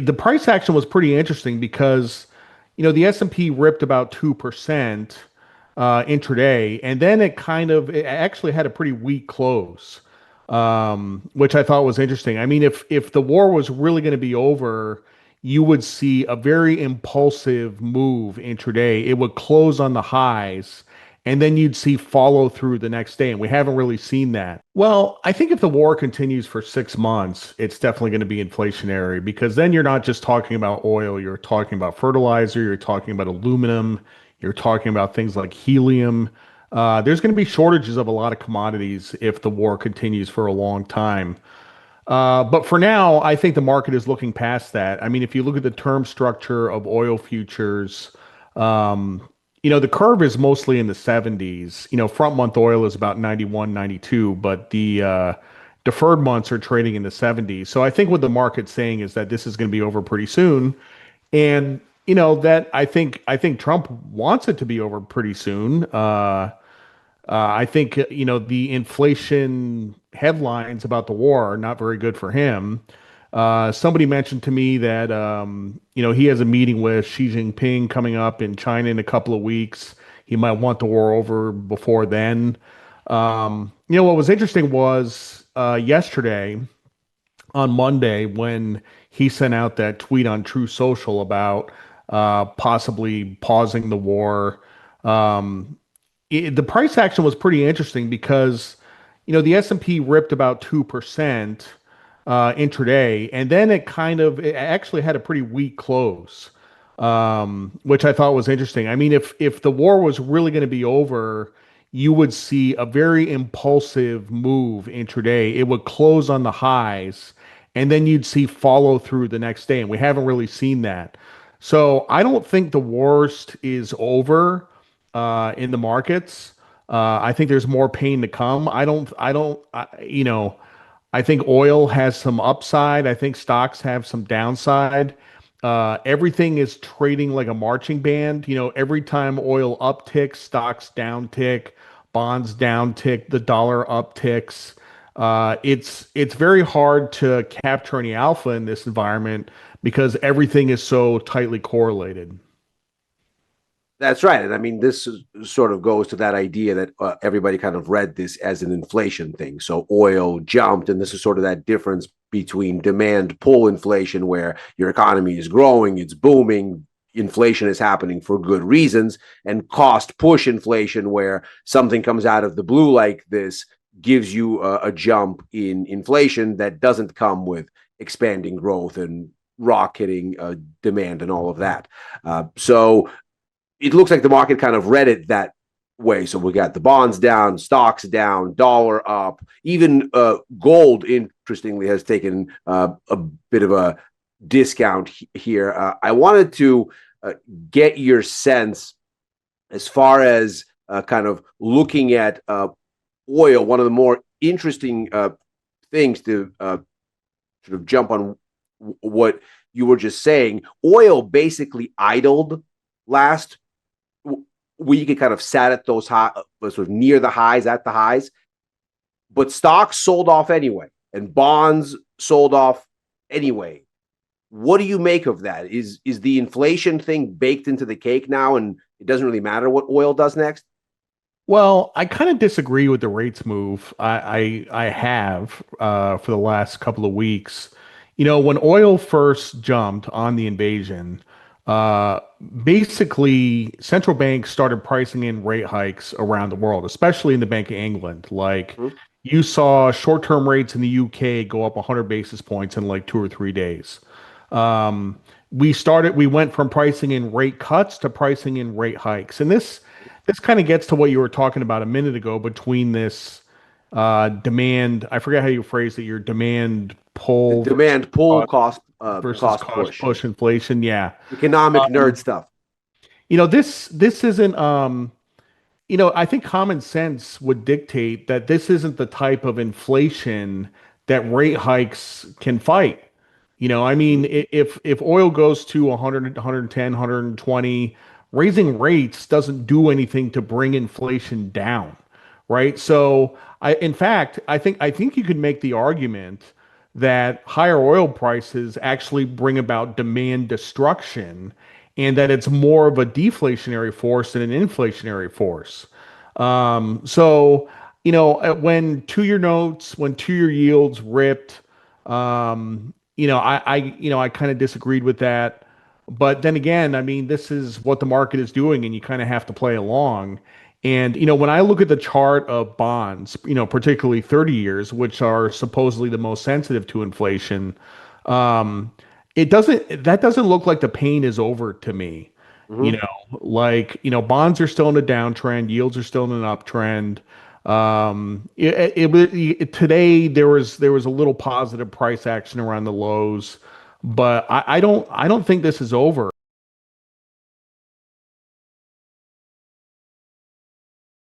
the price action was pretty interesting because, the S&P ripped about 2% intraday, and then it actually had a pretty weak close, which I thought was interesting. I mean, if the war was really going to be over, you would see a very impulsive move intraday. It would close on the highs, and then you'd see follow through the next day. And we haven't really seen that. Well, I think if the war continues for 6 months, it's definitely going to be inflationary because then you're not just talking about oil, you're talking about fertilizer, you're talking about aluminum, you're talking about things like helium. There's going to be shortages of a lot of commodities if the war continues for a long time. But for now, I think the market is looking past that. I mean, if you look at the term structure of oil futures, um, the curve is mostly in the 70s. Front month oil is about 91, 92, but the deferred months are trading in the 70s. So I think what the market's saying is that this is going to be over pretty soon. And that I think Trump wants it to be over pretty soon. I think the inflation headlines about the war are not very good for him. Somebody mentioned to me that he has a meeting with Xi Jinping coming up in China in a couple of weeks. He might want the war over before then. What was interesting was yesterday on Monday when he sent out that tweet on True Social about possibly pausing the war. Um, the price action was pretty interesting because the S&P ripped about 2% intraday, and then it actually had a pretty weak close, which I thought was interesting. I mean, if the war was really going to be over, you would see a very impulsive move intraday. It would close on the highs, and then you'd see follow through the next day, and we haven't really seen that. So I don't think the worst is over in the markets. I think there's more pain to come. I think oil has some upside. I think stocks have some downside. Everything is trading like a marching band. Every time oil upticks, stocks downtick, bonds downtick, the dollar upticks. It's very hard to capture any alpha in this environment because everything is so tightly correlated. That's right. And I mean, sort of goes to that idea that everybody kind of read this as an inflation thing. So oil jumped, and this is sort of that difference between demand pull inflation, where your economy is growing, it's booming, inflation is happening for good reasons, and cost push inflation, where something comes out of the blue like this, gives you a jump in inflation that doesn't come with expanding growth and rocketing demand and all of that. So it looks like the market kind of read it that way. So we got the bonds down, stocks down, dollar up, even gold, interestingly, has taken a bit of a discount here. I wanted to get your sense as far as kind of looking at oil. One of the more interesting things to sort of jump on what you were just saying, oil basically idled last week. It kind of sat at those high, sort of near the highs, at the highs, but stocks sold off anyway, and bonds sold off anyway. What do you make of that? Is the inflation thing baked into the cake now, and it doesn't really matter what oil does next? Well, I kind of disagree with the rates move. I have for the last couple of weeks. When oil first jumped on the invasion, uh, basically central banks started pricing in rate hikes around the world, especially in the Bank of England. Like Mhm. you saw short-term rates in the UK go up 100 basis points in like 2 or 3 days. Um, we went from pricing in rate cuts to pricing in rate hikes. And this kind of gets to what you were talking about a minute ago between this demand, I forget how you phrased it, your demand pull Demand pull, cost cost cost push, push inflation. Yeah. economic nerd Um, stuff. this isn't I think common sense would dictate that this isn't the type of inflation that rate hikes can fight. I mean, if oil goes to 100, 110, 120, raising rates doesn't do anything to bring inflation down, right? So in fact, I think you could make the argument that higher oil prices actually bring about demand destruction and that it's more of a deflationary force than an inflationary force. So, when 2-year notes, when 2-year yields ripped, I kind of disagreed with that. But then again, I mean, this is what the market is doing, and you kind of have to play along. And, when I look at the chart of bonds, particularly 30 years, which are supposedly the most sensitive to inflation, um, that doesn't look like the pain is over to me. You Hmm. know, bonds are still in a downtrend, yields are still in an uptrend. Today there was a little positive price action around the lows, but I don't think this is over.